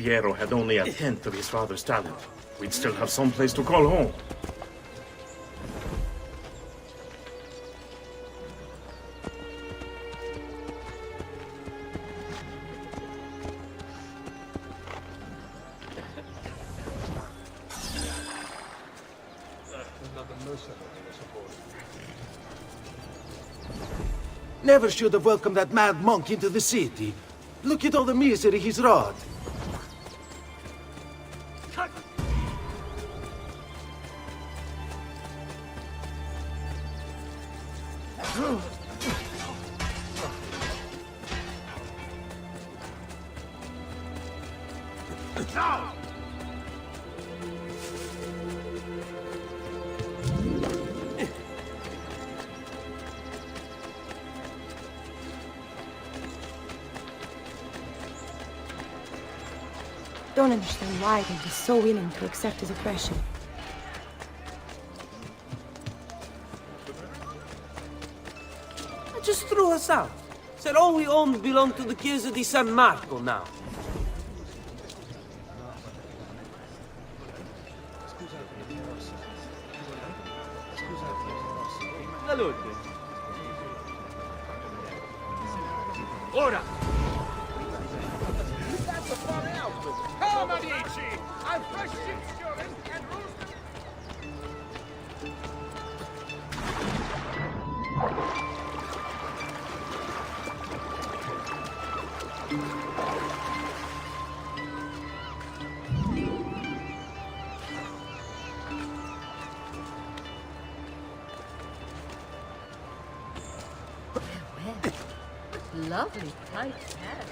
Piero had only a tenth of his father's talent, we'd still have some place to call home. Never should have welcomed that mad monk into the city. Look at all the misery he's wrought. Don't understand why they were so willing to accept his oppression. Just threw us out. Said all we owned belonged to the Chiesa di San Marco now. Ora! Come, amici! I've fresh ships going and roasted... Lovely tight hats.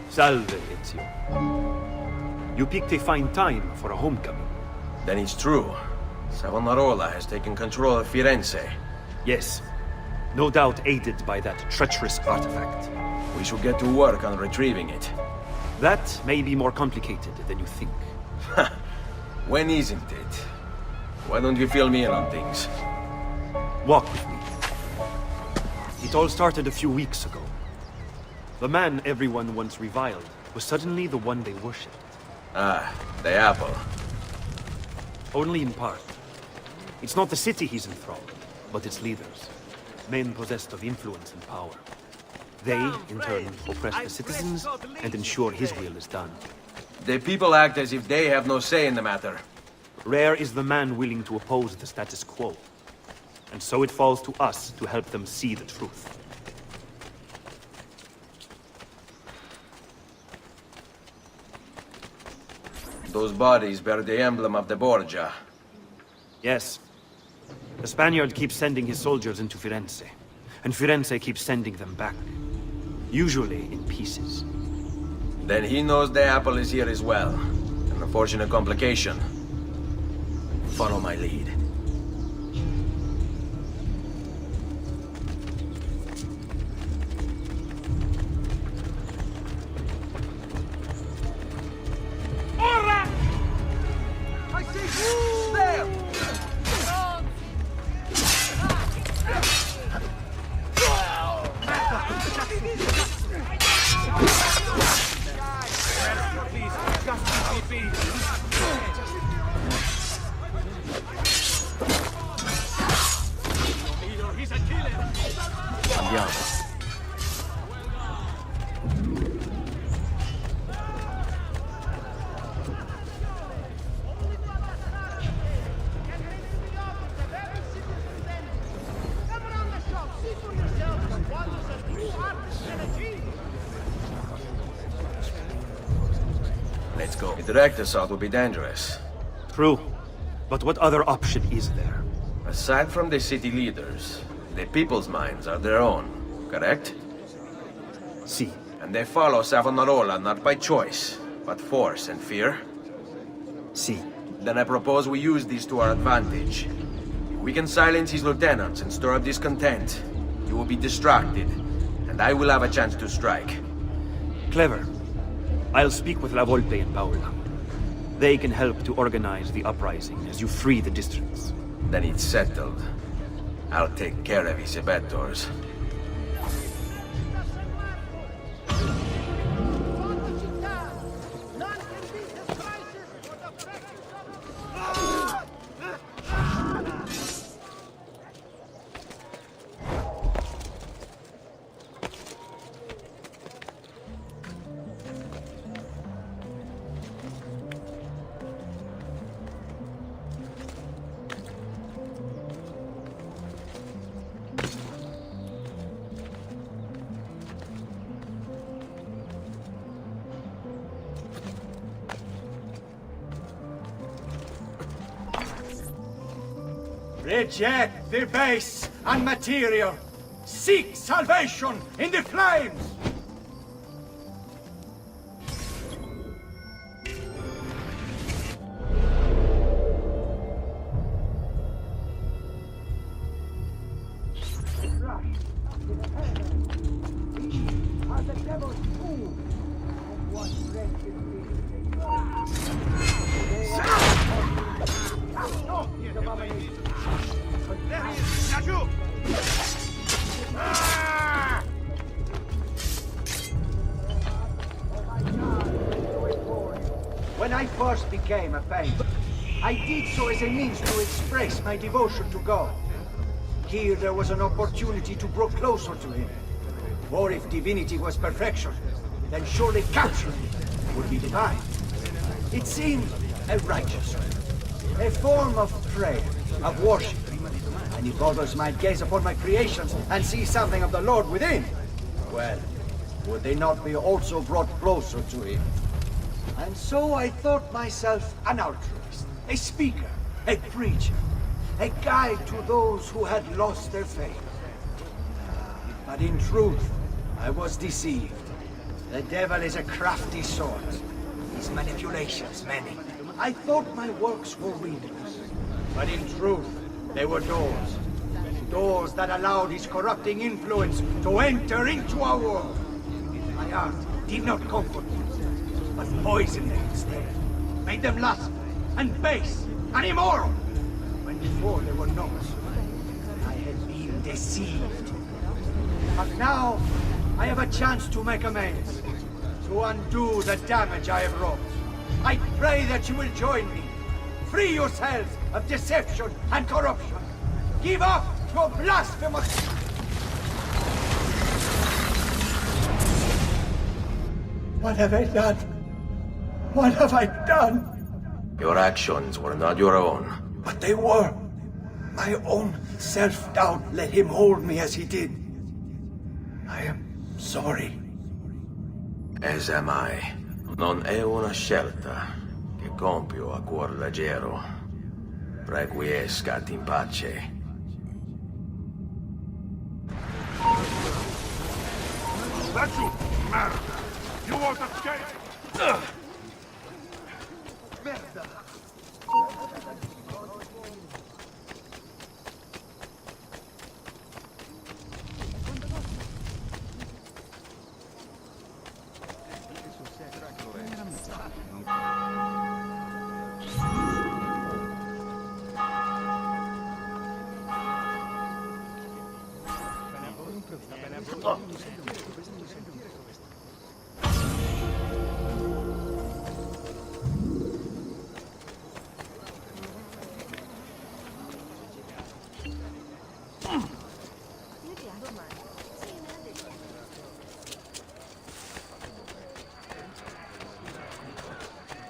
Salve, Ezio. You picked a fine time for a homecoming. Then it's true. Savonarola has taken control of Firenze. Yes. No doubt aided by that treacherous artifact. We should get to work on retrieving it. That may be more complicated than you think. When isn't it? Why don't you fill me in on things? Walk with me. It all started a few weeks ago. The man everyone once reviled was suddenly the one they worshipped. Ah, the apple. Only in part. It's not the city he's enthralled, but its leaders. Men possessed of influence and power. They, in turn, oppress the citizens and ensure his will is done. The people act as if they have no say in the matter. Rare is the man willing to oppose the status quo. And so it falls to us to help them see the truth. Those bodies bear the emblem of the Borgia. Yes. The Spaniard keeps sending his soldiers into Firenze. And Firenze keeps sending them back. Usually in pieces. Then he knows the apple is here as well. An unfortunate complication. Follow my lead. Let's go. A direct assault would be dangerous. True. But what other option is there? Aside from the city leaders, the people's minds are their own, correct? Si. And they follow Savonarola not by choice, but force and fear? Si. Then I propose we use these to our advantage. We can silence his lieutenants and stir up discontent. You will be distracted, and I will have a chance to strike. Clever. I'll speak with La Volpe and Paola. They can help to organize the uprising as you free the districts. Then it's settled. I'll take care of his abettors. Reject the base and material. Seek salvation in the flames. When I first became a painter, I did so as a means to express my devotion to God. Here there was an opportunity to grow closer to Him. Or if divinity was perfection, then surely capturing it would be divine. It seemed a righteous way, a form of prayer, of worship. And if others might gaze upon my creations and see something of the Lord within, well, would they not be also brought closer to Him? And so I thought myself an altruist, a speaker, a preacher, a guide to those who had lost their faith. But in truth, I was deceived. The devil is a crafty sort. His manipulations many. I thought my works were windows, but in truth, they were doors. Doors that allowed his corrupting influence to enter into our world. My art did not comfort them, but poisoned them instead. Made them lustful, and base, and immoral. When before they were not. I had been deceived. But now, I have a chance to make amends. To undo the damage I have wrought. I pray that you will join me. Free yourselves of deception and corruption. Give up to a blasphemous... What have I done? What have I done? Your actions were not your own. But they were. My own self-doubt let him hold me as he did. I am sorry. As am I. Non è una scelta che compio a cuor leggero. Requiescat in pace. That's you, merda! You won't escape!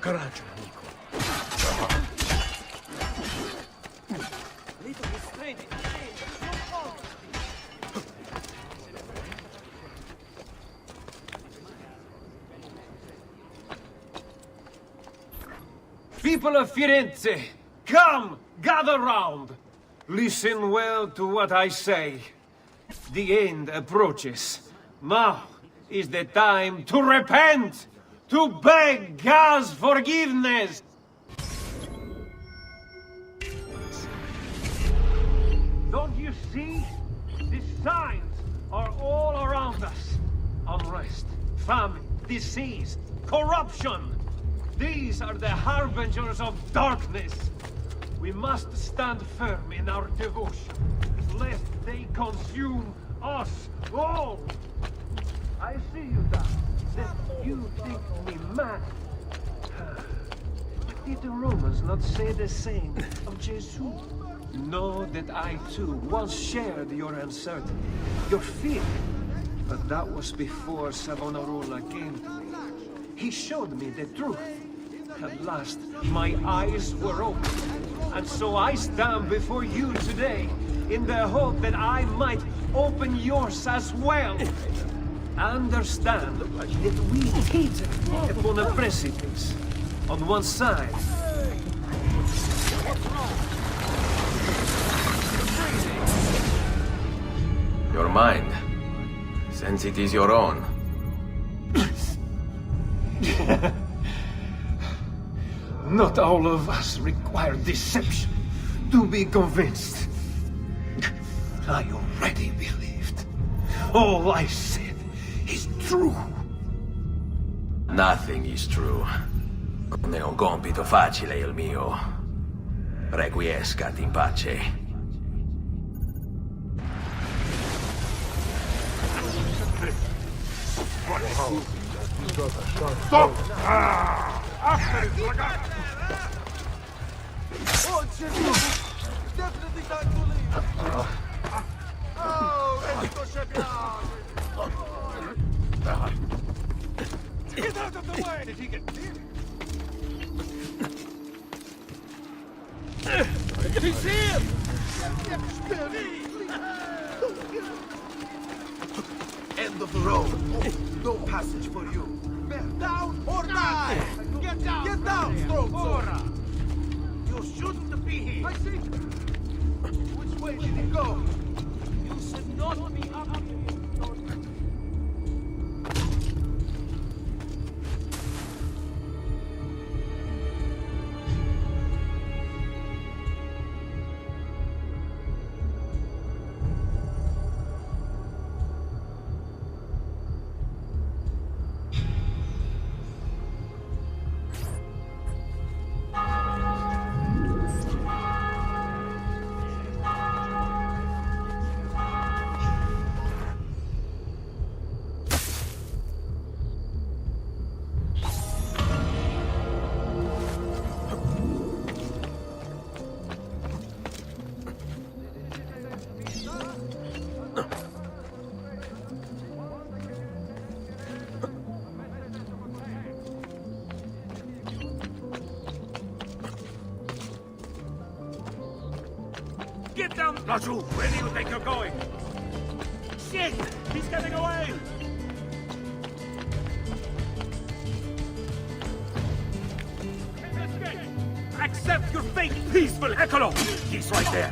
Coraggio, amico. People of Firenze, come, gather round. Listen well to what I say. The end approaches. Now is the time to repent, to beg God's forgiveness. Don't you see? The signs are all around us. Unrest, famine, disease, corruption. These are the harbingers of darkness. We must stand firm in our devotion, lest they consume us all. I see you, Doc. That you think me mad. Did the Romans not say the same of Jesus? Know that I too once shared your uncertainty, your fear. But that was before Savonarola came to me. He showed me the truth. At last, my eyes were opened. And so I stand before you today, in the hope that I might open yours as well. Understand that we hit upon a precipice. On one side, Your mind, since it is your own. Not all of us require deception to be convinced. I already believed. All I said is true. Nothing is true. Non è un compito facile il mio. Requiescat in pace. Stop! After it, ragazzi! Oh, Jesus! Definitely time to leave! Oh, esto se piace! Get out of the way! Did he get near? He's here! End of the road. No passage for you. Down or die! Get down! Get down, Strongzor! You shouldn't be here. I see! Which way did he go? You should not be up here! Get down! Lazu, where do you think you're going? Shit! He's getting away! Accept your fate, peaceful Ekolo! He's right there!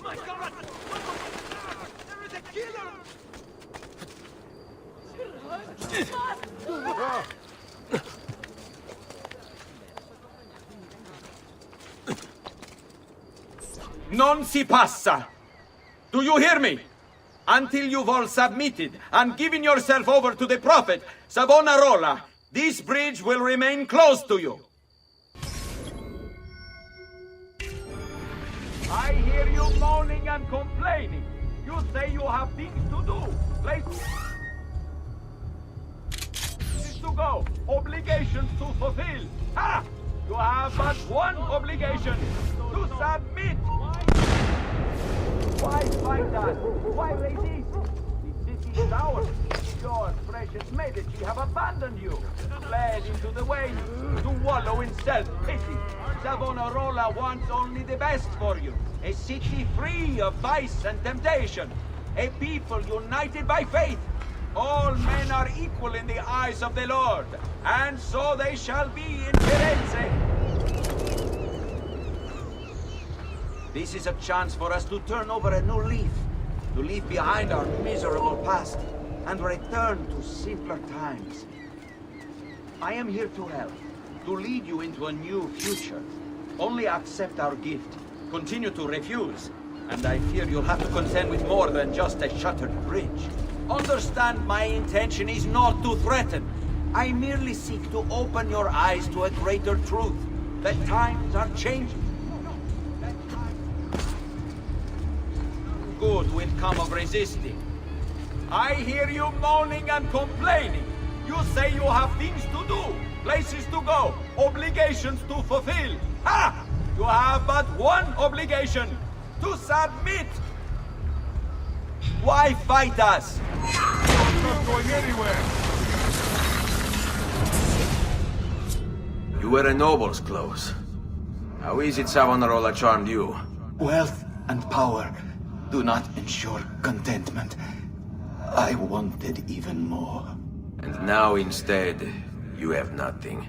My God! There is a killer! Non si passa! Do you hear me? Until you've all submitted and given yourself over to the Prophet, Savonarola, this bridge will remain closed to you. I hear you moaning and complaining. You say you have things to do. Places to go, obligations to fulfill. Ha! You have but one obligation, to submit. Why fight us? Why resist? The city is ours. Your precious Medici have abandoned you, fled into the waves to wallow in self-pity. Savonarola wants only the best for you. A city free of vice and temptation. A people united by faith. All men are equal in the eyes of the Lord, and so they shall be in Firenze. This is a chance for us to turn over a new leaf, to leave behind our miserable past, and return to simpler times. I am here to help, to lead you into a new future. Only accept our gift. Continue to refuse, and I fear you'll have to contend with more than just a shattered bridge. Understand, my intention is not to threaten. I merely seek to open your eyes to a greater truth, that times are changing. Good will come of resisting. I hear you moaning and complaining. You say you have things to do, places to go, obligations to fulfill. Ha! You have but one obligation, to submit. Why fight us? I'm not going anywhere! You were a noble's close. How is it Savonarola charmed you? Wealth and power do not ensure contentment. I wanted even more. And now instead, you have nothing.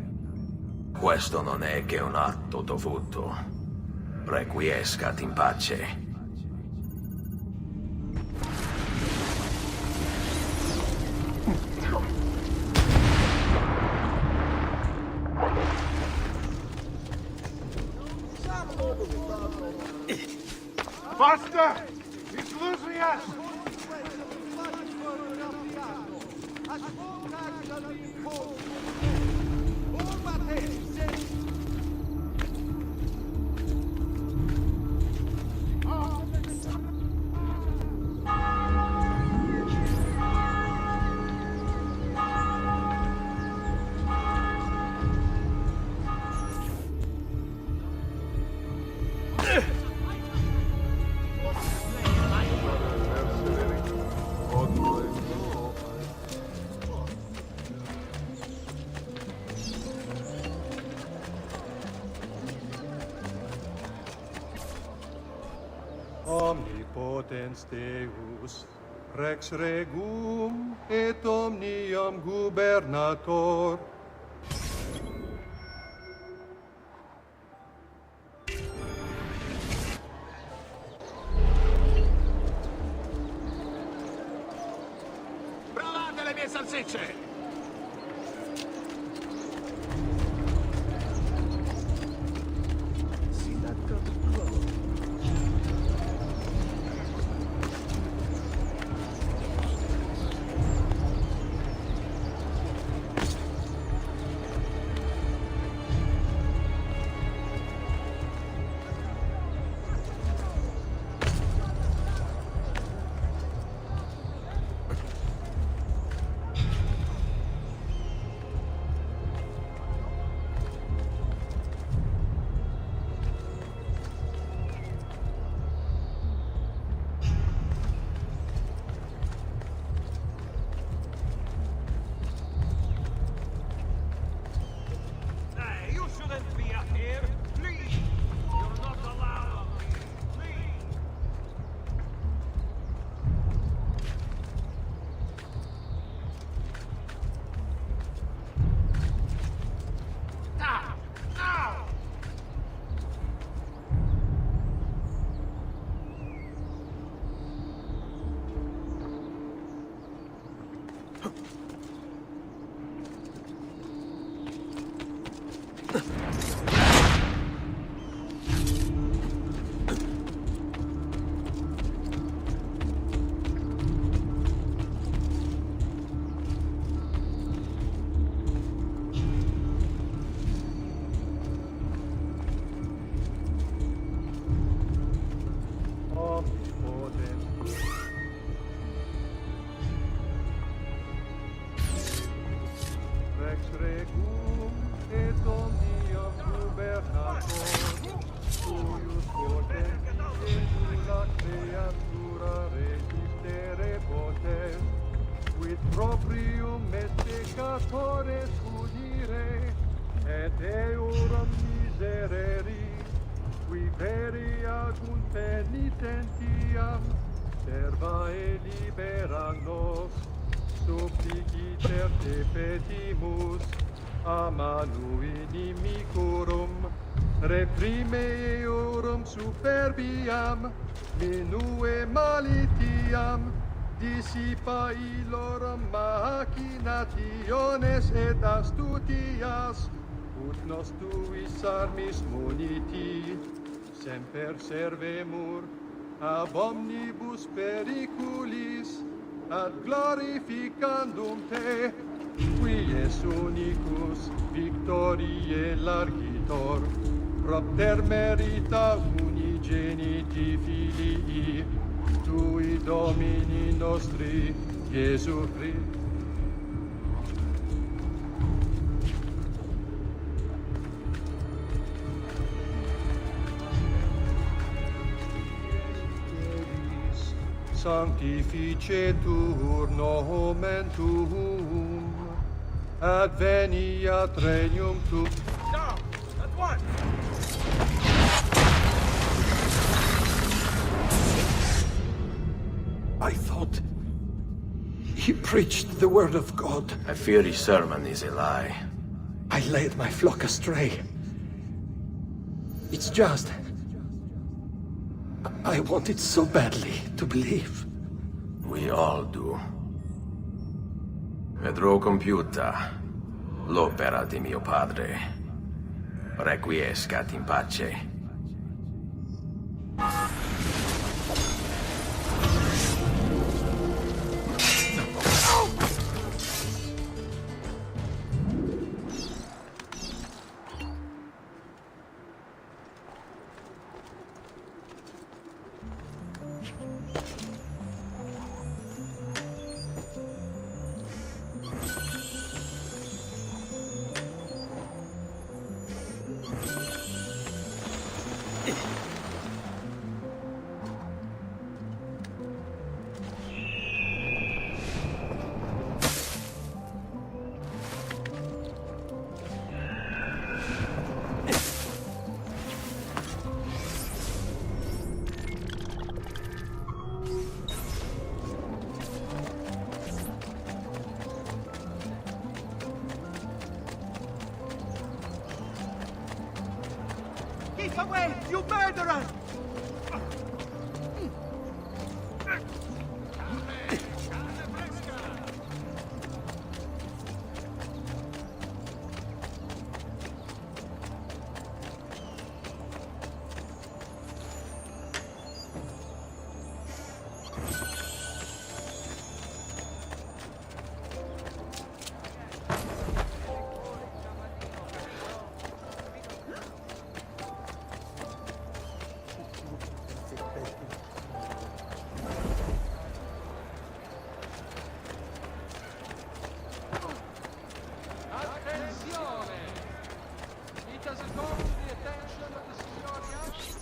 Questo non è che un atto dovuto. Requiescat in pace. Faster! He's losing us! Omnipotens Deus, Rex Regum et Omnium Gubernator. Provate le mie salsicce! Serva e libera nos, suppliciter te petimus, a manu inimicorum, reprime eorum superbiam, minue malitiam, dissipa illorum machinationes et astutias, ut nos tuis armis muniti, semper servemur, ab omnibus periculis, ad glorificandum te, qui es unicus victoriae largitor, propter merita unigeniti filii, tui Domini nostri, Iesu Christi. Sanctificetur nomen tuum, adveniat regnum tuum. Now, at once! I thought he preached the word of God. I fear his sermon is a lie. I led my flock astray. It's just... I wanted so badly to believe. We all do. Vedrò compiuta l'opera di mio padre. Requiescat in pace. Keep away, you murderer!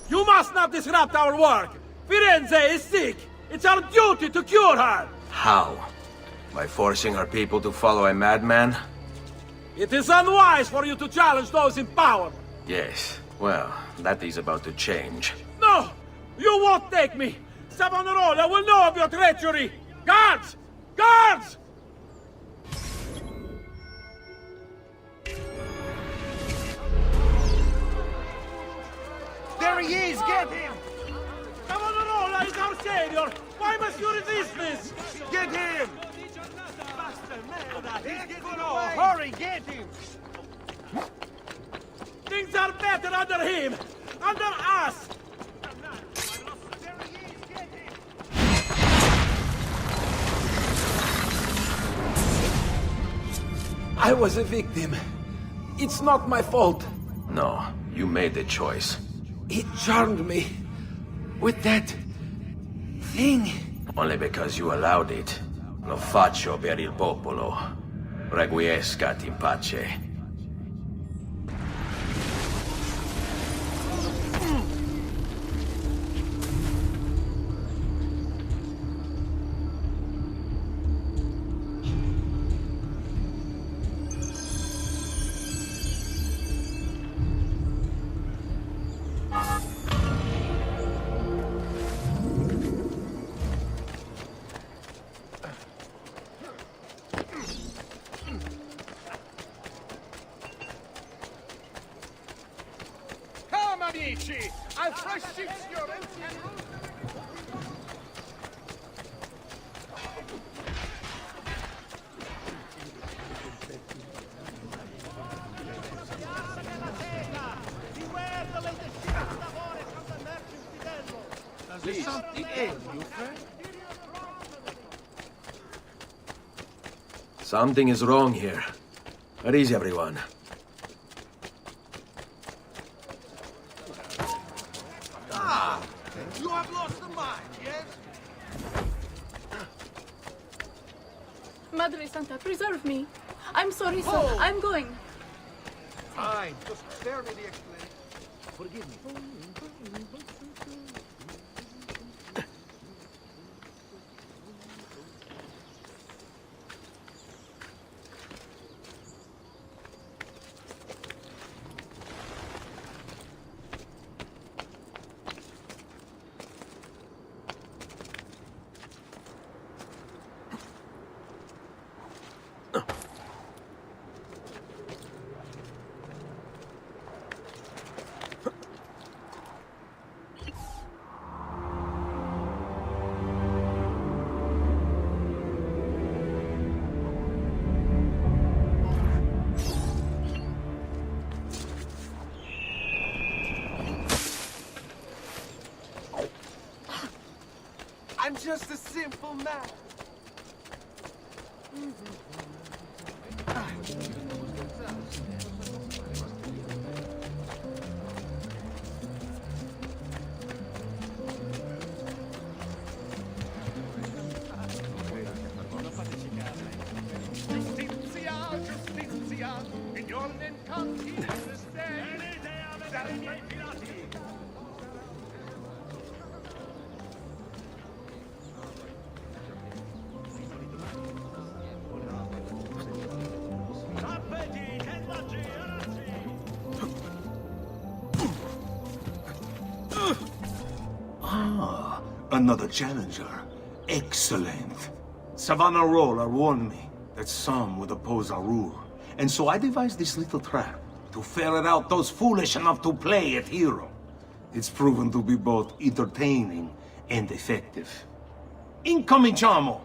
You must not disrupt our work! Firenze is sick! It's our duty to cure her! How? By forcing our people to follow a madman? It is unwise for you to challenge those in power! Yes. Well, that is about to change. No! You won't take me! Savonarola will know of your treachery! Guards! Guards! There he is! Get him! Savonarola is our savior! Why must you resist this? Get him! Hurry, get him! Things are better under him! Under us! I was a victim. It's not my fault. No, you made the choice. He charmed me with that thing. Only because you allowed it. Lo faccio per il popolo. Requiescat in pace. Amici, al precision and Beware the latest ship of lavore from the merchant Fidello. There's something ail you, friend? Something is wrong here. Where is everyone? You have lost the mind, yes? Madre Santa, preserve me. I'm sorry, sir. I'm going. Fine, just spare me the explanation. Forgive me. I'm just a simple man. Giustizia, in your name comes Jesus' name. Dai miei pirati. Ah, another challenger. Excellent. Savonarola warned me that some would oppose our rule. And so I devised this little trap to ferret out those foolish enough to play at hero. It's proven to be both entertaining and effective. Incominciamo!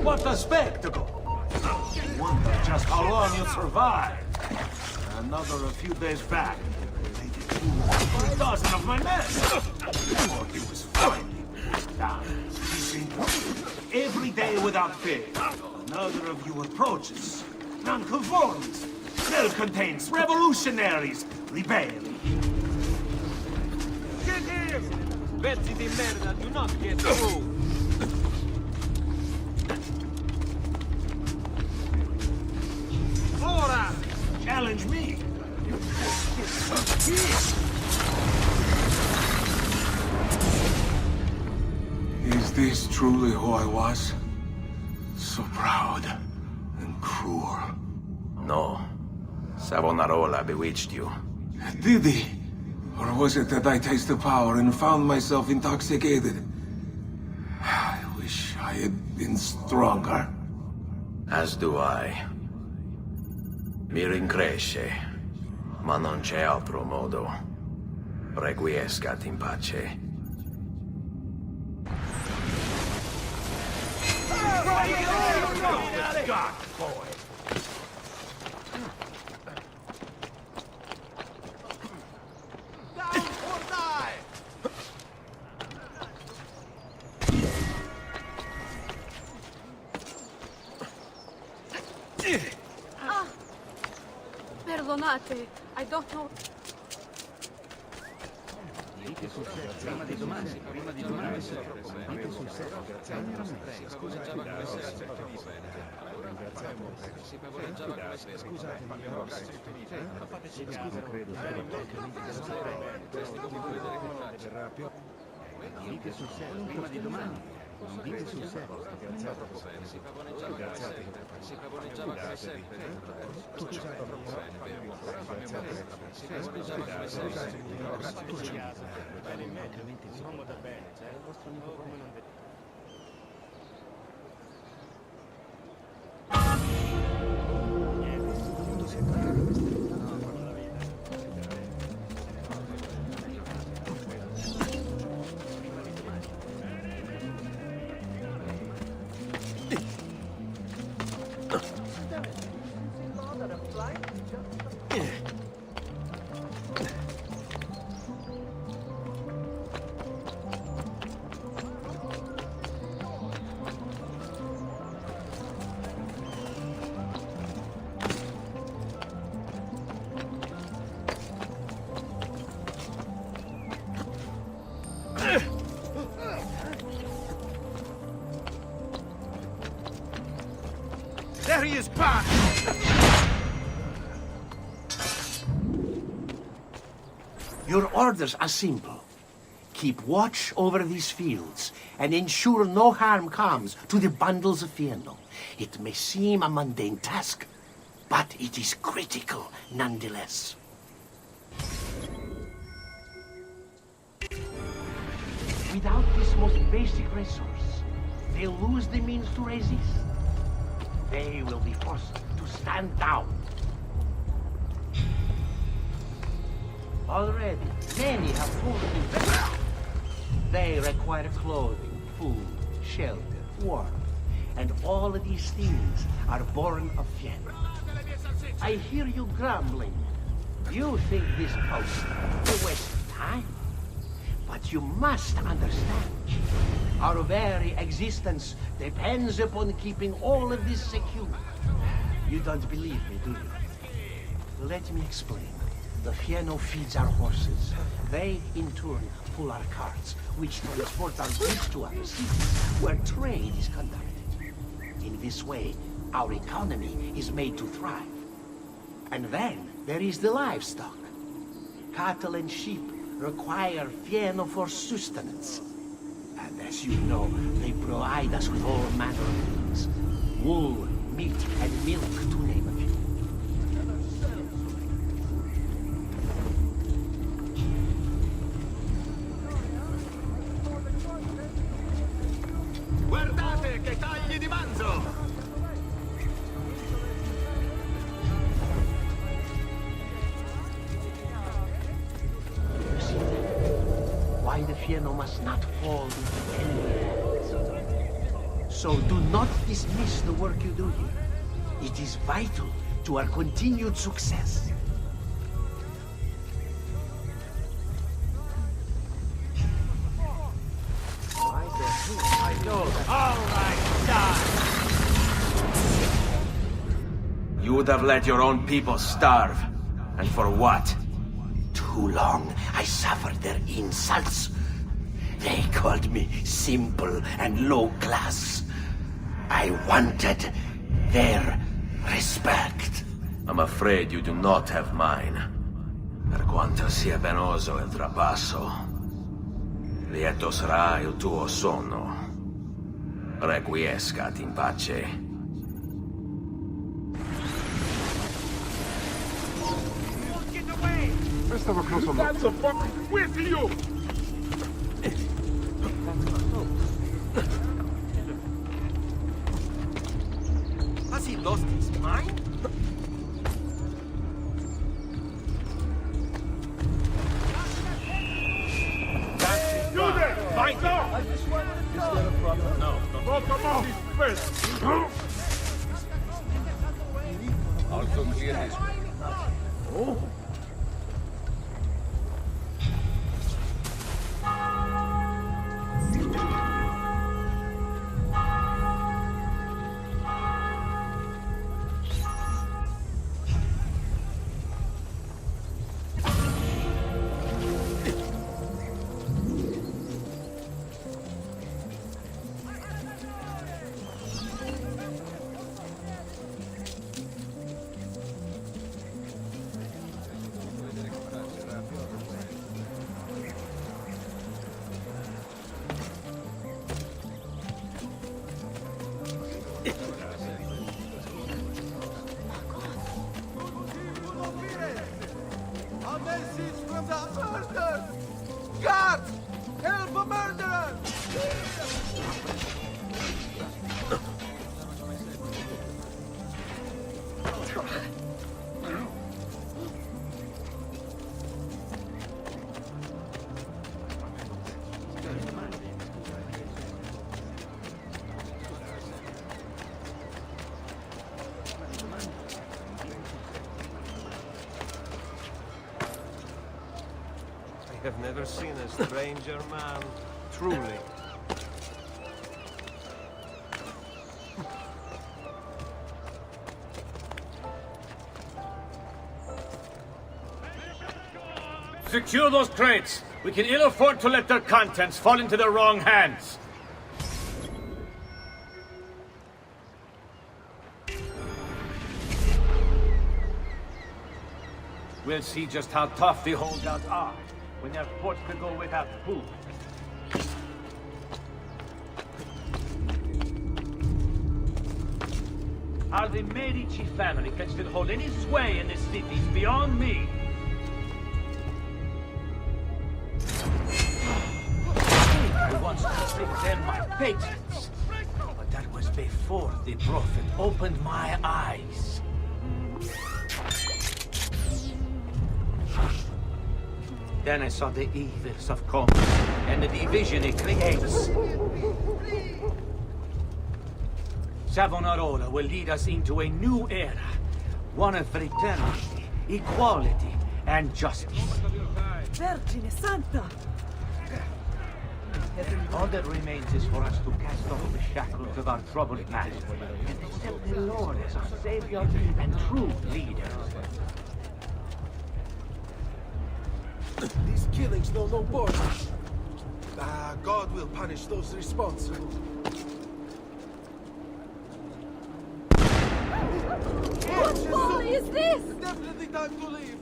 What a spectacle! I wonder just how long you'll survive. Another a few days back. They did 2,000 of my men. Or he was finally down. Every day without fail, another of you approaches. Nonconformists, self-contained revolutionaries, rebelling. Get him! Pezzi di merda, do not get through! Ora! Challenge me! Is this truly who I was? So proud and cruel. No. Savonarola bewitched you. Did he? Or was it that I tasted power and found myself intoxicated? I wish I had been stronger. As do I. Mi rincresce, ma non c'è altro modo. Requiescat in pace. God, boy! Down or die! Perdonate, I don't know. Prima di domani, sul serio, grazie There he is back! Your orders are simple. Keep watch over these fields and ensure no harm comes to the bundles of vindo. It may seem a mundane task, but it is critical nonetheless. Without this most basic resource, they'll lose the means to resist. They will be forced to stand down. Already, many have told me that they require clothing, food, shelter, warmth, and all of these things are born of vindo. I hear you grumbling. You think this post will waste time? But you must understand, our very existence depends upon keeping all of this secure. You don't believe me, do you? Let me explain. The Fieno feeds our horses. They, in turn, pull our carts, which transport our goods to other cities, where trade is conducted. In this way, our economy is made to thrive. And then, there is the livestock. Cattle and sheep require Fieno for sustenance. And as you know, they provide us with all manner of things. Wool, meat, and milk, to name a few. Guardate che tagli di manzo! Why the Fieno must not fall into enemy hands. So do not dismiss the work you do here. It is vital to our continued success. I know. All right, die! You would have let your own people starve. And for what? Too long I suffered their insults. They called me simple and low class. I wanted their respect. I'm afraid you do not have mine. Per quanto sia penoso il trapasso, lieto sarà il tuo sonno. Requiescat in pace. Stavo close on that's a fuck. Where's you? Has he lost his mind? You there! Fight off! I just wanted to go. Is there a problem? No. Come on, first. Also clear his way. Oh. A message from the murderer! Guards! Help a murderer! I have never seen a stranger man, truly. Secure those crates. We can ill afford to let their contents fall into the wrong hands. We'll see just how tough the holdouts are when their ports could go without food. How the Medici family can still hold any sway in this city is beyond me. I once considered them my patrons, but that was before the Prophet opened my eyes. Then I saw the evils of commerce and the division it creates. Savonarola will lead us into a new era, one of fraternity, equality, and justice. Vergine Santa! All that remains is for us to cast off the shackles of our troubled past and accept the Lord as our Savior and true leader. These killings know no borders. God will punish those responsible. What folly is this? Definitely time to leave.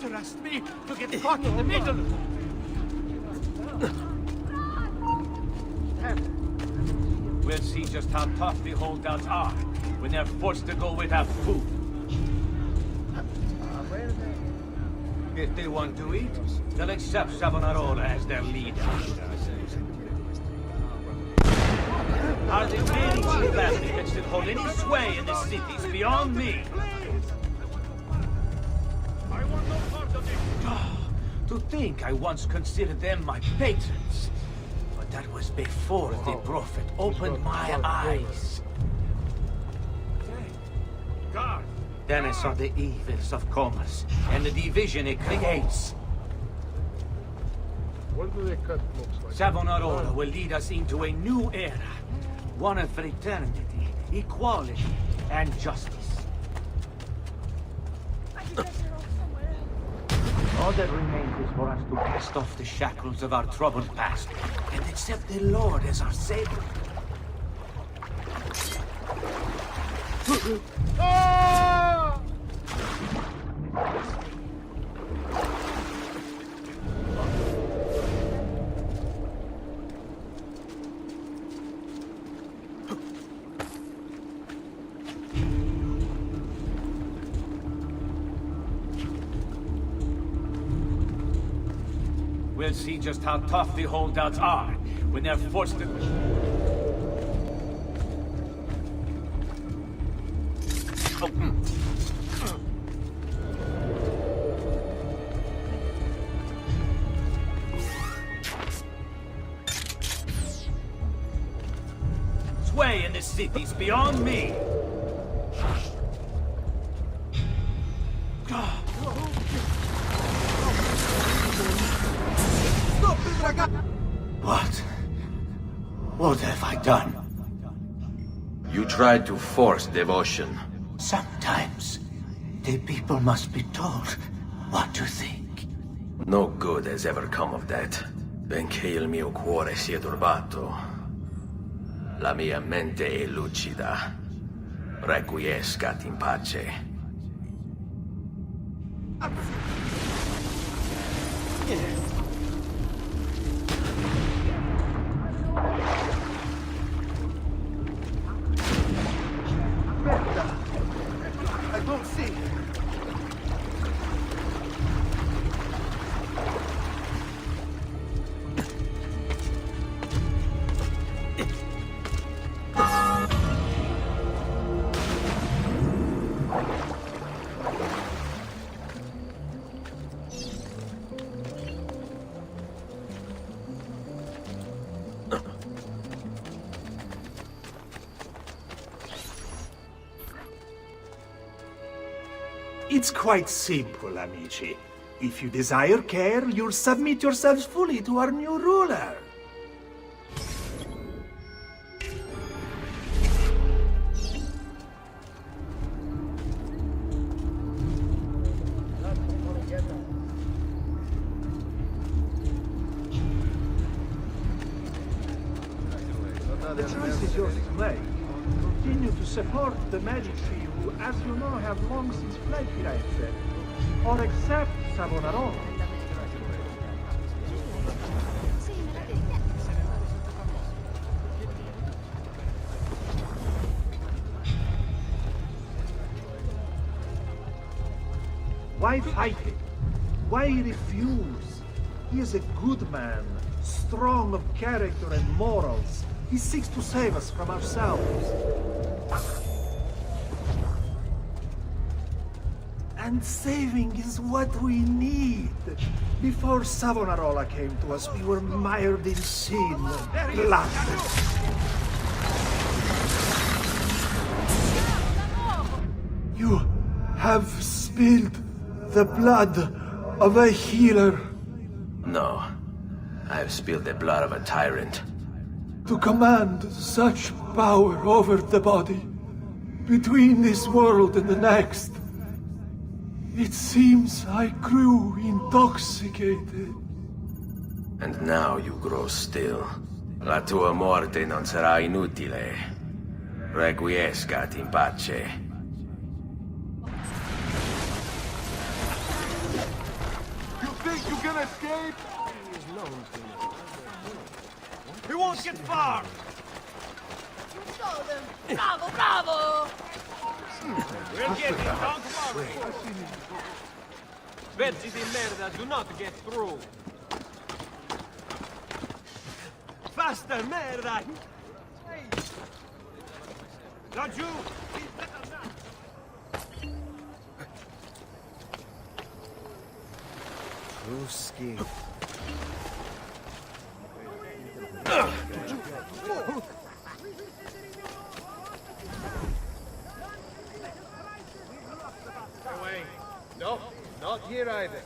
Trust me to get caught in the middle. We'll see just how tough the holdouts are when they're forced to go without food. If they want to eat, they'll accept Savonarola as their leader. Are there any chief athletes that hold any sway in the cities beyond me? I want no part of it. To think I once considered them my patrons. But that was before the prophet opened my eyes. Guard! Then I saw the evils of commerce and the division it creates. What do they cut looks like? Savonarola will lead us into a new era. One of fraternity, equality, and justice. All that remains is for us to cast off the shackles of our troubled past and accept the Lord as our Savior. We'll see just how tough the holdouts are when they're forced to... Sway in the cities beyond me. What have I done? You tried to force devotion. Sometimes the people must be told what to think. No good has ever come of that. Benché il mio cuore sia turbato, la mia mente è lucida. Requiescat in pace. I don't see. It's quite simple, amici. If you desire care, you'll submit yourselves fully to our new ruler. The choice is yours to make. Continue to support the magistrate who, as you know, have long since fled Firenze, or accept Savonarola. Why fight him? Why refuse? He is a good man, strong of character and morals. He seeks to save us from ourselves. And saving is what we need. Before Savonarola came to us, we were mired in sin and blood. You have spilled the blood of a healer. No, I've spilled the blood of a tyrant. To command such power over the body, between this world and the next, it seems I grew intoxicated. And now you grow still. La tua morte non sarà inutile. Requiescat in pace. You think you can escape? He won't get far! Bravo, bravo! We're getting don't worry. Pezzi di merda do not get through. Faster, merda! Laggiù! Ruski. Away. No, not here either.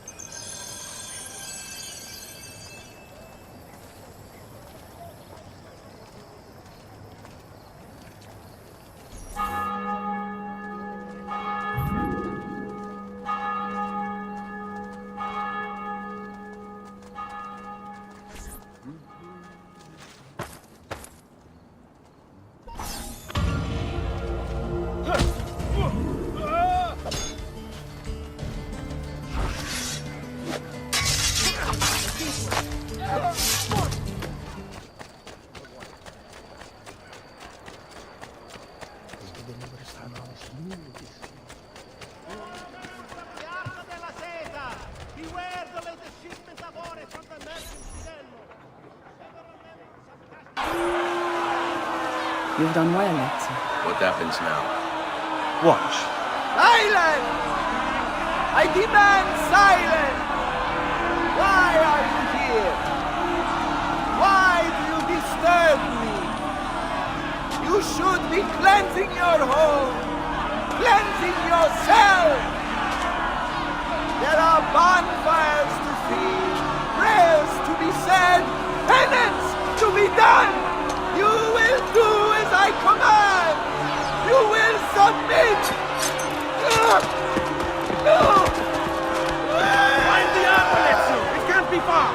You've done well, Alexei. What happens now? Watch. Silence! I demand silence! Why are you here? Why do you disturb me? You should be cleansing your home, cleansing yourself. There are bonfires to see, prayers to be said, penance to be done. You will do as I command! You will submit! No! Find the ambulance! It can't be far!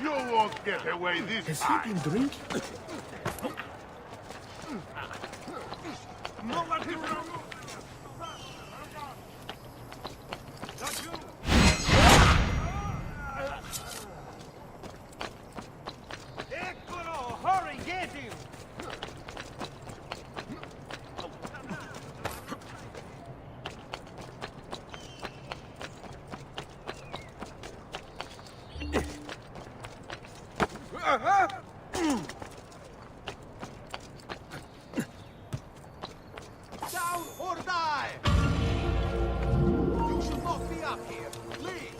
You won't get away this time. Has he been drinking? Nowhere to run! Eccolo! Hurry, get him! Down or die! You should not be up here. Leave!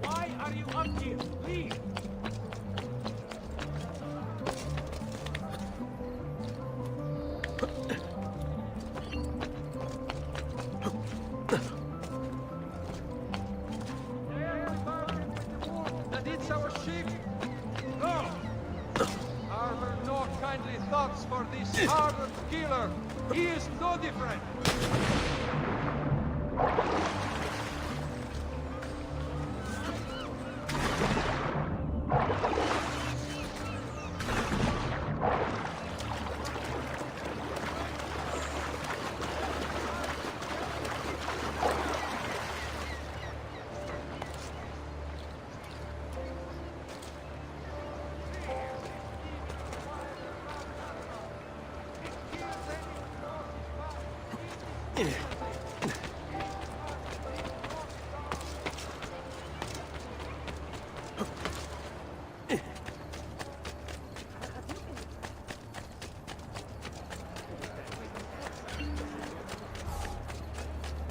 Why are you up here? Leave! That it's our ship? No! Harbor no kindly thoughts for this hardened killer. He is no different.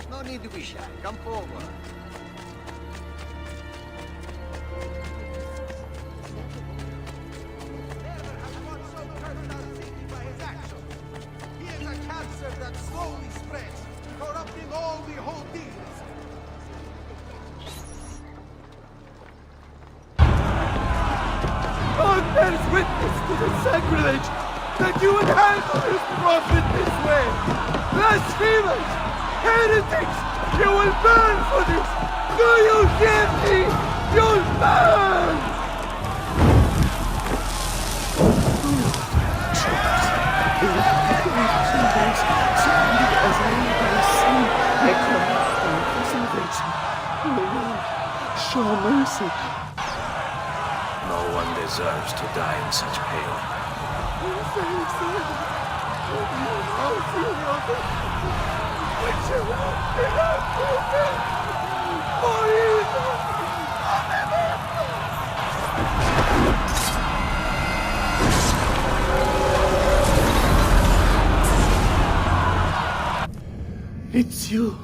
No need to be shy. Come forward. He is a cancer that slowly spreads, corrupting all we hold dear. God bears witness to the sacrilege that you would handle this prophet this way. Blasphemers! Heretics! You will burn for this! Do you hear me? You'll burn! Show mercy. No one deserves to die in such pain. It's you.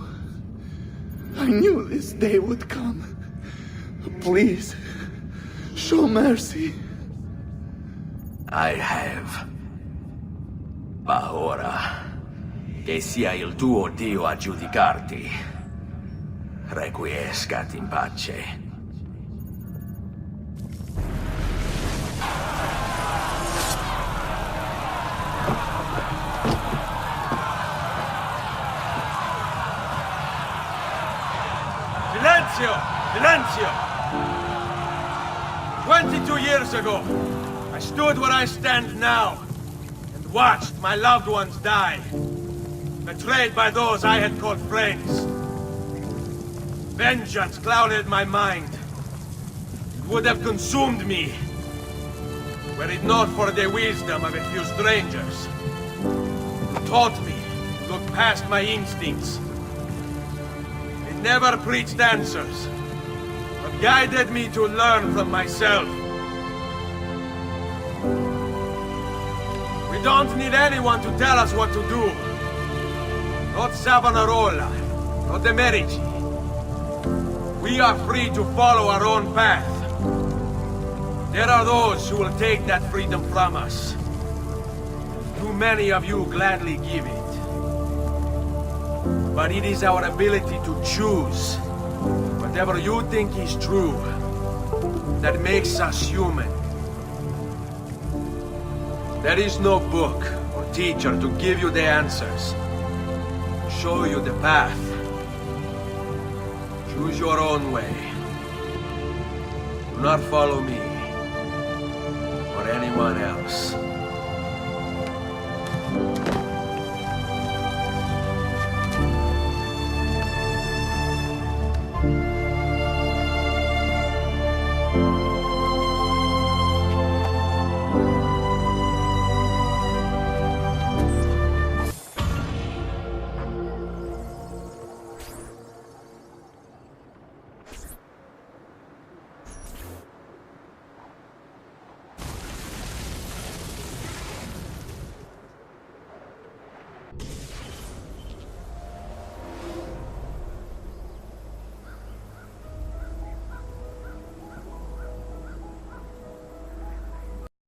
I knew this day would come. Please, show mercy. I have. Ma ora, che sia il tuo Dio a giudicarti, requiescat in pace. Silenzio! Silenzio! 22 years ago, I stood where I stand now and watched my loved ones die, betrayed by those I had called friends. Vengeance clouded my mind. It would have consumed me, were it not for the wisdom of a few strangers who taught me to look past my instincts. They never preached answers, but guided me to learn from myself. We don't need anyone to tell us what to do. Not Savonarola, not the Medici. We are free to follow our own path. There are those who will take that freedom from us. Too many of you gladly give it. But it is our ability to choose whatever you think is true that makes us human. There is no book or teacher to give you the answers, show you the path. Choose your own way. Do not follow me or anyone else.